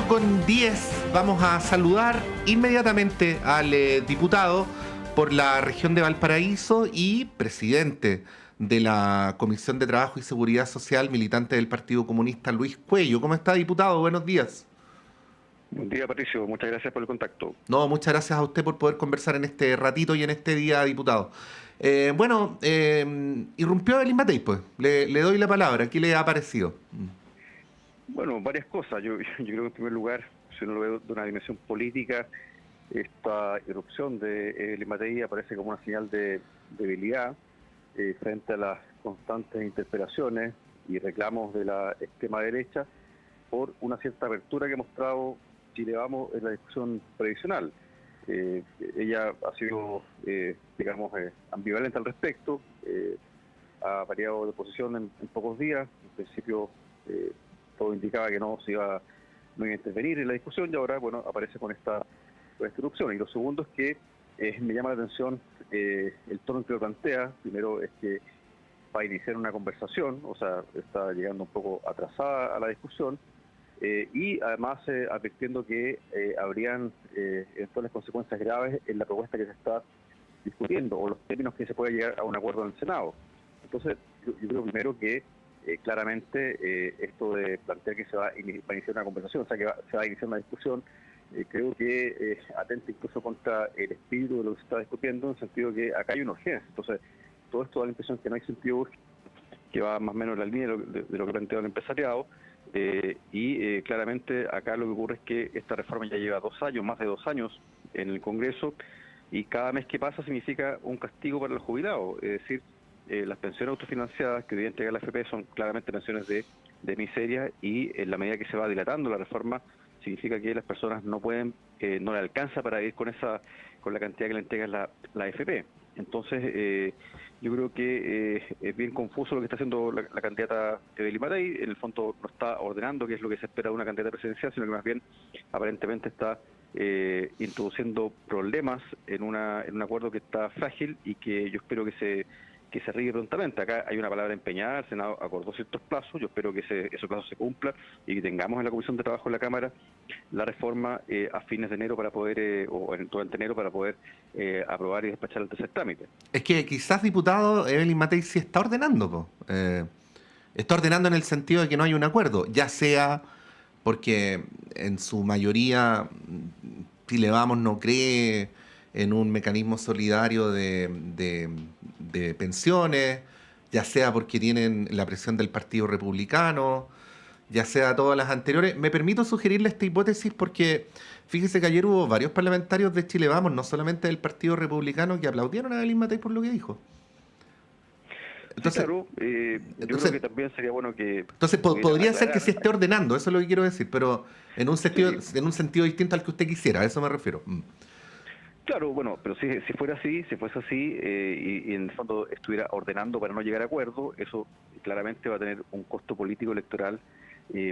8:10 vamos a saludar inmediatamente al diputado por la región de Valparaíso y presidente de la Comisión de Trabajo y Seguridad Social, militante del Partido Comunista, Luis Cuello. ¿Cómo está, diputado? Buenos días. Buen día, Patricio. Muchas gracias por el contacto. No, muchas gracias a usted por poder conversar en este ratito y en este día, diputado. Irrumpió Evelyn Matei, pues. Le doy la palabra. ¿Qué le ha parecido? Bueno, varias cosas. Yo creo que en primer lugar, si uno lo ve de una dimensión política, esta irrupción de Evelyn Matei aparece como una señal de debilidad frente a las constantes interpelaciones y reclamos de la extrema derecha por una cierta apertura que ha mostrado Chile Vamos en la discusión previsional. Ella ha sido, ambivalente al respecto, ha variado de posición en pocos días. En principio todo indicaba que no iba a intervenir en la discusión y ahora, bueno, aparece con esta irrupción. Y lo segundo es que me llama la atención el tono en que lo plantea. Primero es que va a iniciar una conversación, o sea, está llegando un poco atrasada a la discusión, y además advirtiendo que habrían eventuales consecuencias graves en la propuesta que se está discutiendo o los términos que se puede llegar a un acuerdo en el Senado. Entonces, yo creo primero que claramente esto de plantear que se va a iniciar una conversación, o sea, que se va a iniciar una discusión, creo que atenta incluso contra el espíritu de lo que se está discutiendo, en el sentido que acá hay una urgencia. Entonces, todo esto da la impresión que no hay sentido, que va más o menos en la línea de lo que plantea el empresariado. Claramente acá lo que ocurre es que esta reforma ya lleva 2 años, más de 2 años en el Congreso, y cada mes que pasa significa un castigo para los jubilados. Es decir, las pensiones autofinanciadas que hoy día entrega la AFP son claramente pensiones de miseria, y en la medida que se va dilatando la reforma significa que las personas no pueden, no le alcanza para ir con la cantidad que le entrega la AFP. Entonces, yo creo que es bien confuso lo que está haciendo la candidata Evelyn Matei. En el fondo no está ordenando qué es lo que se espera de una candidata presidencial, sino que más bien aparentemente está introduciendo problemas en un acuerdo que está frágil y que yo espero que se arregle prontamente. Acá hay una palabra empeñada, el Senado acordó ciertos plazos, yo espero que esos plazos se cumplan y que tengamos en la Comisión de Trabajo en la Cámara la reforma a fines de enero para poder, o durante enero, para poder aprobar y despachar el tercer trámite. Es que quizás, diputado, Evelyn Matei sí está ordenando, po. Está ordenando en el sentido de que no hay un acuerdo, ya sea porque en su mayoría Chile Vamos no cree en un mecanismo solidario de pensiones, ya sea porque tienen la presión del Partido Republicano, ya sea todas las anteriores. Me permito sugerirle esta hipótesis porque fíjese que ayer hubo varios parlamentarios de Chile Vamos, no solamente del Partido Republicano, que aplaudieron a Evelyn Matei por lo que dijo. Entonces, sí, claro, yo creo que también sería bueno que... Entonces podría ser que se esté ordenando, eso es lo que quiero decir, pero en un sentido distinto al que usted quisiera, a eso me refiero. Claro, bueno, pero si fuese así, y en el fondo estuviera ordenando para no llegar a acuerdo, eso claramente va a tener un costo político electoral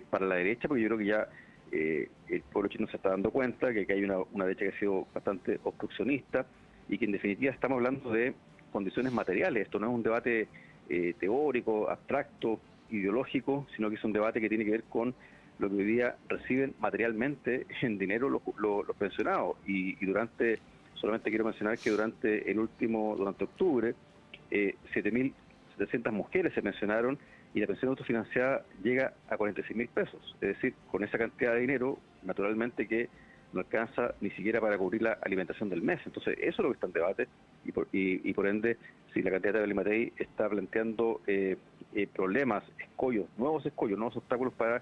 para la derecha, porque yo creo que ya el pueblo chino se está dando cuenta que hay una derecha que ha sido bastante obstruccionista y que en definitiva estamos hablando de condiciones materiales. Esto no es un debate teórico, abstracto, ideológico, sino que es un debate que tiene que ver con lo que hoy día reciben materialmente en dinero los pensionados. Y solamente quiero mencionar que durante octubre, 7.700 mujeres se pensionaron y la pensión autofinanciada llega a 46.000 pesos. Es decir, con esa cantidad de dinero, naturalmente que no alcanza ni siquiera para cubrir la alimentación del mes. Entonces, eso es lo que está en debate y por ende, si la candidata de Evelyn Matei está planteando problemas, nuevos obstáculos para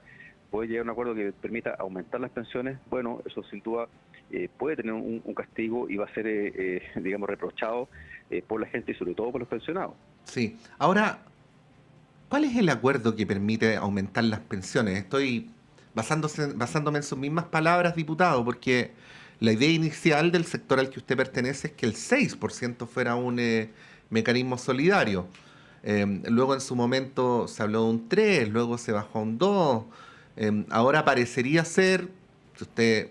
poder llegar a un acuerdo que permita aumentar las pensiones, bueno, eso sin duda puede tener un castigo y va a ser, reprochado por la gente y sobre todo por los pensionados. Sí. Ahora, ¿cuál es el acuerdo que permite aumentar las pensiones? Estoy basándome en sus mismas palabras, diputado, porque la idea inicial del sector al que usted pertenece es que el 6% fuera un mecanismo solidario. Luego en su momento se habló de un 3, luego se bajó a un 2. Ahora parecería ser, si usted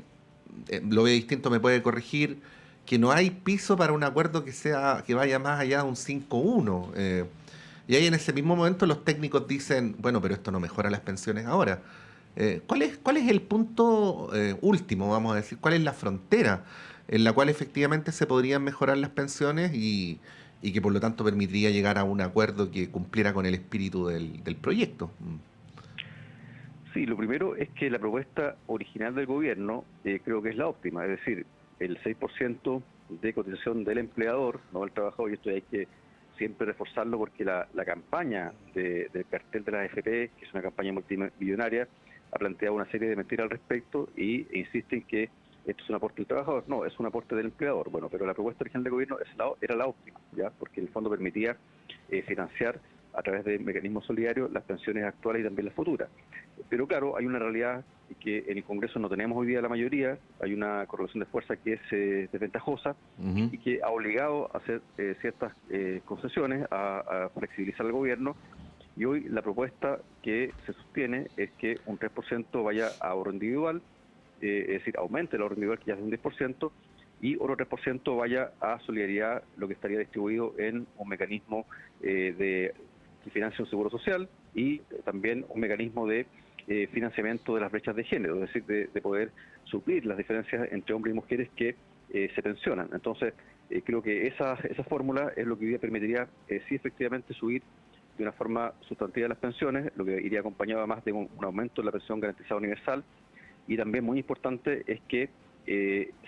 lo ve distinto me puede corregir, que no hay piso para un acuerdo que vaya más allá de un 5-1. Y ahí en ese mismo momento los técnicos dicen, bueno, pero esto no mejora las pensiones ahora. ¿Cuál es el punto último, vamos a decir? ¿Cuál es la frontera en la cual efectivamente se podrían mejorar las pensiones y que por lo tanto permitiría llegar a un acuerdo que cumpliera con el espíritu del proyecto? Sí, lo primero es que la propuesta original del gobierno creo que es la óptima, es decir, el 6% de cotización del empleador, no del trabajador, y esto hay que siempre reforzarlo porque la campaña del cartel de la AFP, que es una campaña multimillonaria, ha planteado una serie de mentiras al respecto y insiste en que esto es un aporte del trabajador. No, es un aporte del empleador. Bueno, pero la propuesta original del gobierno era la óptima, ¿ya? Porque el fondo permitía financiar a través de mecanismos solidarios las pensiones actuales y también las futuras. Pero claro, hay una realidad que en el Congreso no tenemos hoy día la mayoría, hay una correlación de fuerza que es desventajosa Ujú. y que ha obligado a hacer ciertas concesiones, a flexibilizar al gobierno, y hoy la propuesta que se sostiene es que un 3% vaya a ahorro individual, es decir, aumente el ahorro individual que ya es un 10%, y otro 3% vaya a solidaridad, lo que estaría distribuido en un mecanismo que financia un seguro social y también un mecanismo de financiamiento de las brechas de género, es decir, de poder suplir las diferencias entre hombres y mujeres que se pensionan. Entonces, creo que esa fórmula es lo que hoy día permitiría, sí, efectivamente, subir de una forma sustantiva las pensiones, lo que iría acompañado además de un aumento de la pensión garantizada universal, y también muy importante es que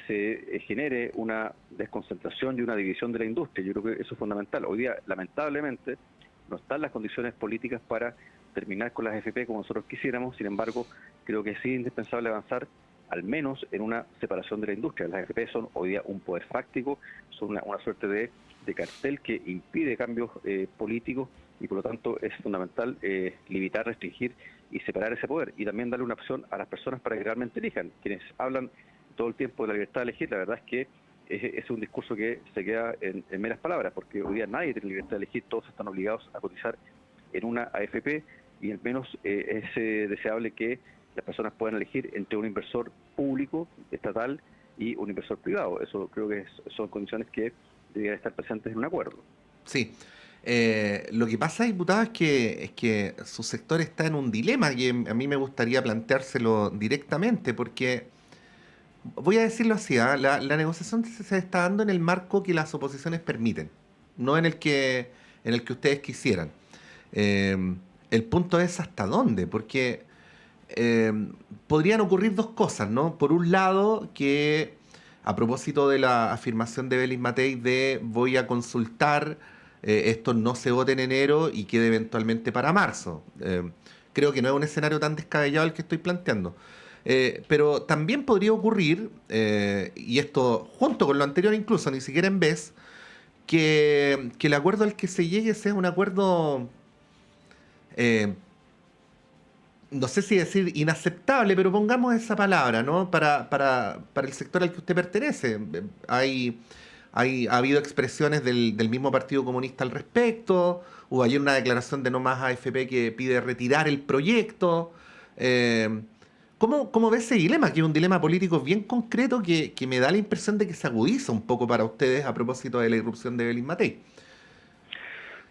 se genere una desconcentración y una división de la industria. Yo creo que eso es fundamental. Hoy día, lamentablemente, no están las condiciones políticas para terminar con las FP como nosotros quisiéramos. Sin embargo, creo que sí es indispensable avanzar al menos en una separación de la industria. Las FP son hoy día un poder fáctico, son una suerte de cartel que impide cambios políticos, y por lo tanto es fundamental limitar, restringir y separar ese poder, y también darle una opción a las personas para que realmente elijan. Quienes hablan todo el tiempo de la libertad de elegir, la verdad es que es un discurso que se queda en meras palabras, porque hoy día nadie tiene libertad de elegir, todos están obligados a cotizar en una AFP, y al menos es deseable que las personas puedan elegir entre un inversor público, estatal, y un inversor privado. Eso creo que son condiciones que deberían estar presentes en un acuerdo. Sí. Lo que pasa, diputado, es que su sector está en un dilema que a mí me gustaría planteárselo directamente, porque voy a decirlo así, ¿ah? La negociación se está dando en el marco que las oposiciones permiten, no en el que ustedes quisieran. Eh, el punto es hasta dónde, porque eh, podrían ocurrir dos cosas, ¿no? Por un lado, que a propósito de la afirmación de Belis Matei de voy a consultar, esto no se vote en enero y quede eventualmente para marzo. Creo que no es un escenario tan descabellado el que estoy planteando. Pero también podría ocurrir, y esto junto con lo anterior incluso, ni siquiera en vez, que el acuerdo al que se llegue sea un acuerdo eh, no sé si decir inaceptable, pero pongamos esa palabra, ¿no? Para el sector al que usted pertenece. Ha habido expresiones del mismo Partido Comunista al respecto. Hubo ayer una declaración de No Más AFP que pide retirar el proyecto. Eh, ¿Cómo ve ese dilema? Que es un dilema político bien concreto que me da la impresión de que se agudiza un poco para ustedes a propósito de la irrupción de Belis Matei.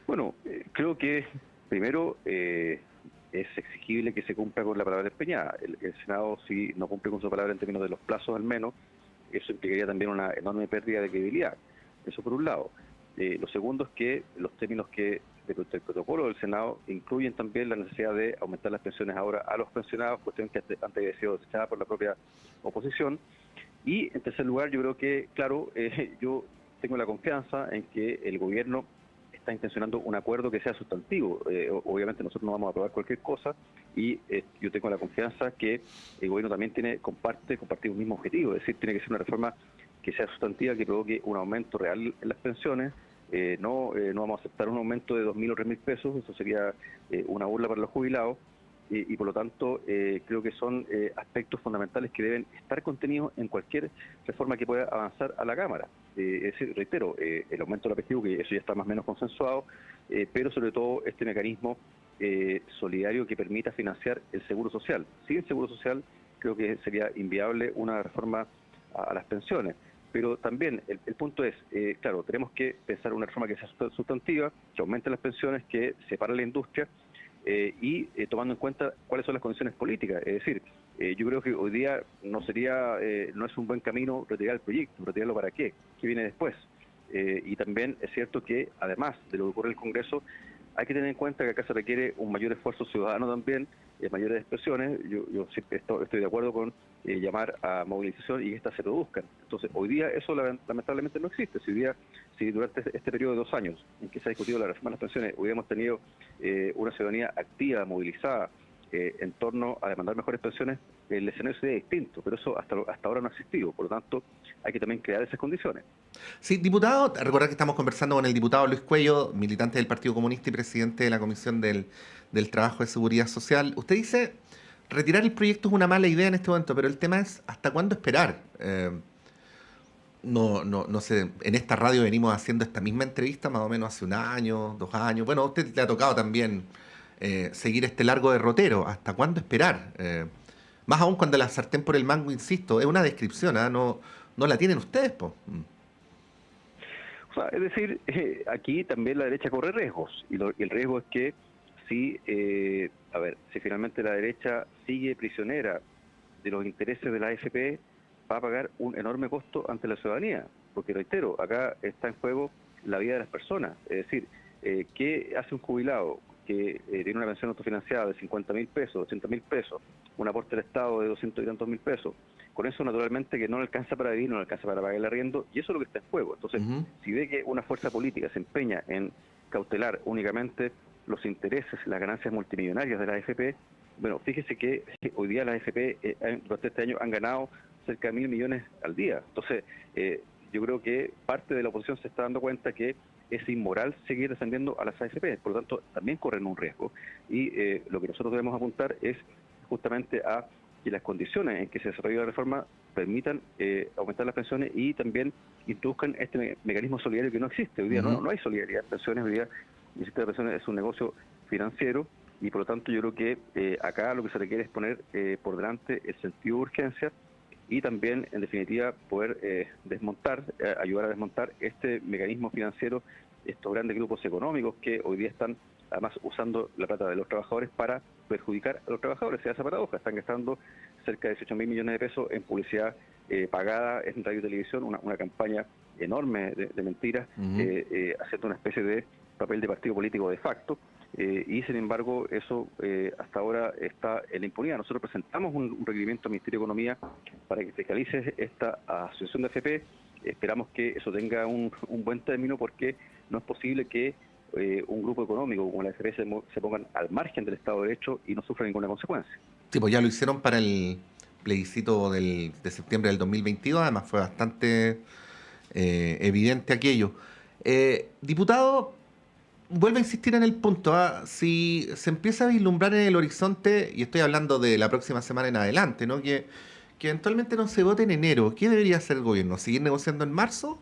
Bueno, creo que primero es exigible que se cumpla con la palabra empeñada. El Senado, si no cumple con su palabra en términos de los plazos al menos, eso implicaría también una enorme pérdida de credibilidad. Eso por un lado. Lo segundo es que los términos del protocolo del Senado incluyen también la necesidad de aumentar las pensiones ahora a los pensionados, cuestión que antes había sido desechada por la propia oposición. Y en tercer lugar, yo creo que, claro, yo tengo la confianza en que el gobierno está intencionando un acuerdo que sea sustantivo. Obviamente nosotros no vamos a aprobar cualquier cosa, y yo tengo la confianza que el gobierno también comparte un mismo objetivo, es decir, tiene que ser una reforma que sea sustantiva, que provoque un aumento real en las pensiones. No vamos a aceptar un aumento de 2.000 o 3.000 pesos, eso sería una burla para los jubilados, y por lo tanto creo que son aspectos fundamentales que deben estar contenidos en cualquier reforma que pueda avanzar a la Cámara. Es decir, reitero, el aumento del PTU, que eso ya está más o menos consensuado, pero sobre todo este mecanismo solidario que permita financiar el seguro social. Sin seguro social creo que sería inviable una reforma a las pensiones. Pero también el punto es, claro, tenemos que pensar una reforma que sea sustantiva, que aumente las pensiones, que separe la industria, tomando en cuenta cuáles son las condiciones políticas. Es decir, yo creo que hoy día no es un buen camino retirar el proyecto. ¿Retirarlo para qué? ¿Qué viene después? Y también es cierto que, además de lo que ocurre en el Congreso, hay que tener en cuenta que acá se requiere un mayor esfuerzo ciudadano también, mayores expresiones. Yo siempre estoy de acuerdo con llamar a movilización y que éstas se produzcan. Entonces, hoy día eso lamentablemente no existe. Si durante este periodo de 2 años en que se ha discutido la reforma de las pensiones hubiéramos tenido una ciudadanía activa, movilizada, en torno a demandar mejores pensiones, el escenario sería distinto, pero eso hasta ahora no ha existido. Por lo tanto, hay que también crear esas condiciones. Sí, diputado, recordar que estamos conversando con el diputado Luis Cuello, militante del Partido Comunista y presidente de la Comisión del Trabajo de Seguridad Social. Usted dice, retirar el proyecto es una mala idea en este momento, pero el tema es, ¿hasta cuándo esperar? No sé, en esta radio venimos haciendo esta misma entrevista más o menos hace 1 año, 2 años. Bueno, a usted le ha tocado también seguir este largo derrotero. ¿Hasta cuándo esperar? Más aún cuando la sartén por el mango, insisto, es una descripción, ¿ah? No la tienen ustedes, po. O sea, es decir, aquí también la derecha corre riesgos, y el riesgo es que si finalmente la derecha sigue prisionera de los intereses de la AFP, va a pagar un enorme costo ante la ciudadanía, porque reitero, acá está en juego la vida de las personas. Es decir, ¿qué hace un jubilado que tiene una pensión autofinanciada de 50.000 pesos, 80.000 pesos, un aporte del Estado de 200 y tantos mil pesos? Con eso, naturalmente, que no le alcanza para vivir, no le alcanza para pagar el arriendo, y eso es lo que está en juego. Entonces, si ve que una fuerza política se empeña en cautelar únicamente los intereses, las ganancias multimillonarias de la AFP, bueno, fíjese que hoy día las AFP durante este año han ganado cerca de 1.000 millones al día. Entonces, yo creo que parte de la oposición se está dando cuenta que es inmoral seguir defendiendo a las AFP, por lo tanto, también corren un riesgo. Y lo que nosotros debemos apuntar es justamente a que las condiciones en que se desarrolle la reforma permitan aumentar las pensiones y también introduzcan este mecanismo solidario que no existe. Hoy día no hay solidaridad en pensiones, hoy día el sistema de pensiones es un negocio financiero, y por lo tanto yo creo que acá lo que se requiere es poner por delante el sentido de urgencia y también, en definitiva, poder ayudar a desmontar este mecanismo financiero, estos grandes grupos económicos que hoy día están además usando la plata de los trabajadores para perjudicar a los trabajadores. Se da esa paradoja, están gastando cerca de 18.000 millones de pesos en publicidad pagada en radio y televisión, una campaña enorme de mentiras, haciendo una especie de papel de partido político de facto, y sin embargo eso hasta ahora está en la impunidad. Nosotros presentamos un requerimiento al Ministerio de Economía para que fiscalice esta asociación de AFP. Esperamos que eso tenga un buen término, porque no es posible que un grupo económico como la AFP se pongan al margen del Estado de Derecho y no sufran ninguna consecuencia. Sí, pues ya lo hicieron para el plebiscito de septiembre del 2022, además fue bastante evidente aquello. Diputado, vuelvo a insistir en el punto, ¿ah? Si se empieza a vislumbrar en el horizonte, y estoy hablando de la próxima semana en adelante, ¿no? Que eventualmente no se vote en enero, ¿qué debería hacer el gobierno? ¿Seguir negociando en marzo?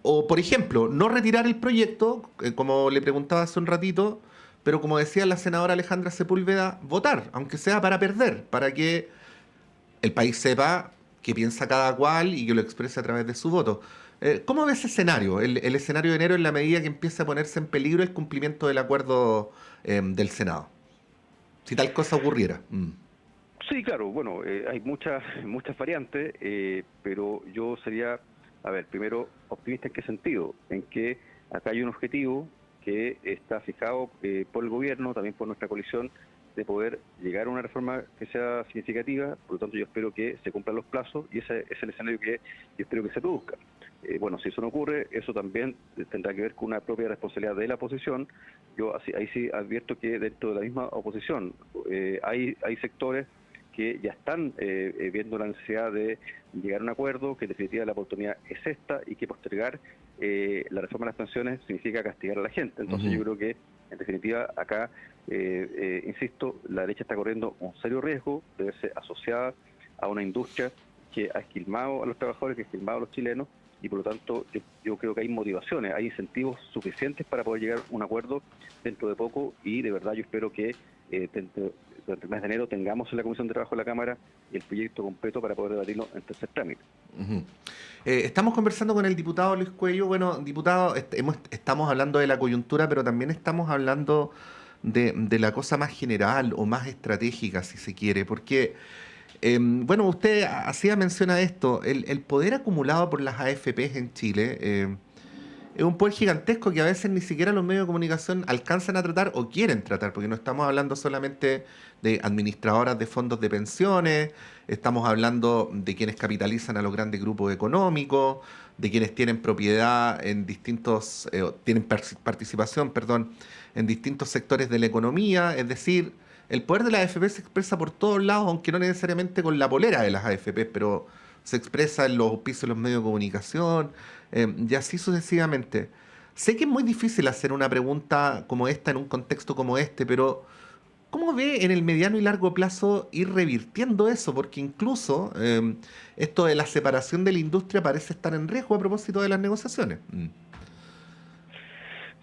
O, por ejemplo, no retirar el proyecto, como le preguntaba hace un ratito, pero como decía la senadora Alejandra Sepúlveda, votar, aunque sea para perder, para que el país sepa qué piensa cada cual y que lo exprese a través de su voto. ¿Cómo ve ese escenario, el escenario de enero, en la medida que empieza a ponerse en peligro el cumplimiento del acuerdo del Senado? Si tal cosa ocurriera. Sí, claro, bueno, hay muchas variantes, pero yo sería, primero, optimista. ¿En qué sentido? En que acá hay un objetivo que está fijado por el gobierno, también por nuestra coalición, de poder llegar a una reforma que sea significativa. Por lo tanto, yo espero que se cumplan los plazos, y ese es el escenario que yo espero que se produzca. Bueno, si eso no ocurre, eso también tendrá que ver con una propia responsabilidad de la oposición. Yo ahí sí advierto que dentro de la misma oposición hay sectores que ya están viendo la necesidad de llegar a un acuerdo, que en definitiva la oportunidad es esta, y que postergar la reforma de las pensiones significa castigar a la gente. Entonces yo creo que, en definitiva, acá, insisto, la derecha está corriendo un serio riesgo de verse asociada a una industria que ha esquilmado a los trabajadores, que ha esquilmado a los chilenos, y por lo tanto yo creo que hay motivaciones, hay incentivos suficientes para poder llegar a un acuerdo dentro de poco, y de verdad yo espero que durante el mes de enero tengamos en la Comisión de Trabajo de la Cámara el proyecto completo para poder debatirlo en tercer trámite. Estamos conversando con el diputado Luis Cuello. Bueno, diputado, estamos hablando de la coyuntura, pero también estamos hablando de la cosa más general o más estratégica, si se quiere, porque, bueno, usted hacía mención a esto, el poder acumulado por las AFPs en Chile es un poder gigantesco que a veces ni siquiera los medios de comunicación alcanzan a tratar o quieren tratar, porque no estamos hablando solamente de administradoras de fondos de pensiones, estamos hablando de quienes capitalizan a los grandes grupos económicos, de quienes tienen propiedad en distintos, tienen participación, perdón, en distintos sectores de la economía, es decir, el poder de las AFP se expresa por todos lados, aunque no necesariamente con la polera de las AFP, pero se expresa en los auspicios de los medios de comunicación, y así sucesivamente. Sé que es muy difícil hacer una pregunta como esta en un contexto como este, pero ¿cómo ve en el mediano y largo plazo ir revirtiendo eso? Porque incluso esto de la separación de la industria parece estar en riesgo a propósito de las negociaciones.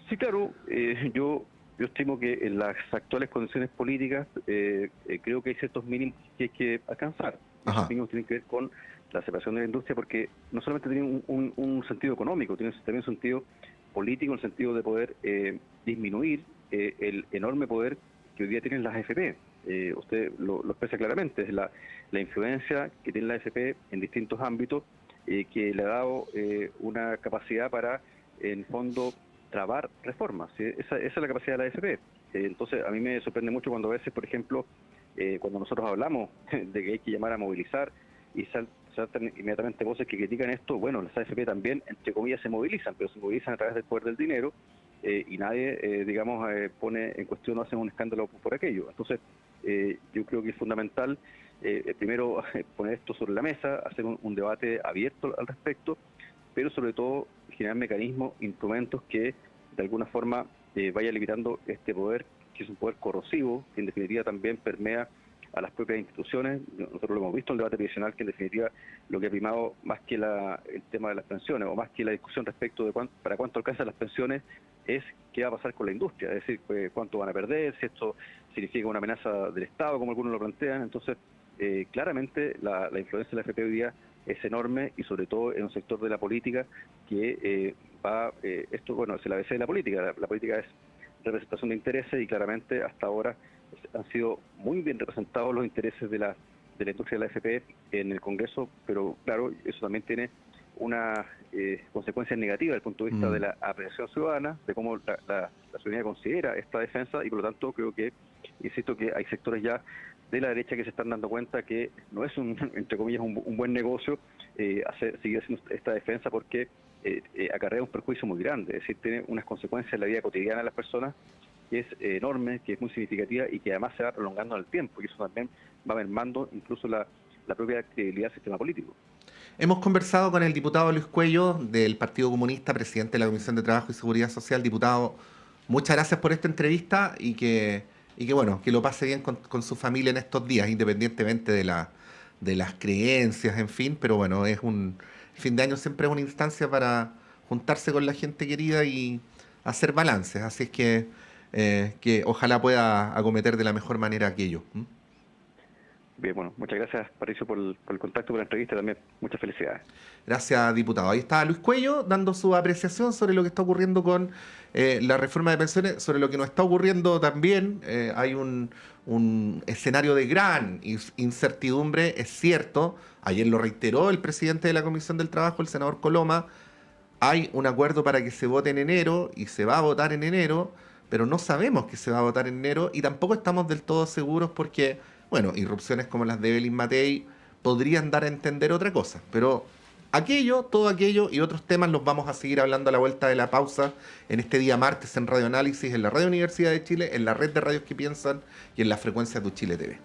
Sí, claro, yo estimo que en las actuales condiciones políticas creo que hay ciertos mínimos que hay que alcanzar. Esos Ajá. mínimos tienen que ver con la separación de la industria porque no solamente tiene un sentido económico, tiene también un sentido político, en el sentido de poder disminuir el enorme poder que hoy día tienen las AFP. Usted lo expresa claramente, es la influencia que tiene la AFP en distintos ámbitos que le ha dado una capacidad para, en fondo, trabar reformas. ¿Sí? Esa es la capacidad de la AFP. Entonces, a mí me sorprende mucho cuando a veces, por ejemplo, cuando nosotros hablamos de que hay que llamar a movilizar y saltan inmediatamente voces que critican esto, bueno, las AFP también, entre comillas, se movilizan, pero se movilizan a través del poder del dinero y nadie, digamos, pone en cuestión o hace un escándalo por aquello. Entonces, yo creo que es fundamental, primero, poner esto sobre la mesa, hacer un debate abierto al respecto, pero sobre todo generar mecanismos, instrumentos que de alguna forma vaya limitando este poder, que es un poder corrosivo, que en definitiva también permea a las propias instituciones. Nosotros lo hemos visto en el debate previsional, que en definitiva lo que ha primado más que el tema de las pensiones, o más que la discusión respecto de para cuánto alcanzan las pensiones, es qué va a pasar con la industria, es decir, cuánto van a perder, si esto significa una amenaza del Estado, como algunos lo plantean. Entonces, claramente la influencia de la AFP hoy día es enorme y sobre todo en un sector de la política que esto, bueno, es el ABC de la política. La política es representación de intereses y claramente hasta ahora han sido muy bien representados los intereses de la industria de la AFP en el Congreso, pero claro, eso también tiene una consecuencia negativa desde el punto de vista de la apreciación ciudadana, de cómo la ciudadanía considera esta defensa y por lo tanto creo que, insisto, que hay sectores ya de la derecha que se están dando cuenta que no es entre comillas, un buen negocio seguir haciendo esta defensa porque acarrea un perjuicio muy grande, es decir, tiene unas consecuencias en la vida cotidiana de las personas que es enorme, que es muy significativa y que además se va prolongando en el tiempo y eso también va mermando incluso la propia credibilidad del sistema político. Hemos conversado con el diputado Luis Cuello del Partido Comunista, presidente de la Comisión de Trabajo y Seguridad Social. Diputado, muchas gracias por esta entrevista y que bueno, que lo pase bien con su familia en estos días, independientemente de las creencias, en fin, pero bueno, el fin de año siempre es una instancia para juntarse con la gente querida y hacer balances, así es que ojalá pueda acometer de la mejor manera aquello. Bien, bueno, muchas gracias, Patricio, por el contacto, por la entrevista, también muchas felicidades. Gracias, diputado. Ahí está Luis Cuello dando su apreciación sobre lo que está ocurriendo con la reforma de pensiones, sobre lo que nos está ocurriendo también. Hay un escenario de gran incertidumbre, es cierto. Ayer lo reiteró el presidente de la Comisión del Trabajo, el senador Coloma. Hay un acuerdo para que se vote en enero y se va a votar en enero, pero no sabemos que se va a votar en enero y tampoco estamos del todo seguros porque, bueno, irrupciones como las de Evelyn Matei podrían dar a entender otra cosa, pero todo aquello y otros temas los vamos a seguir hablando a la vuelta de la pausa en este día martes en Radio Análisis, en la Radio Universidad de Chile, en la red de radios que piensan y en las frecuencias de Chile TV.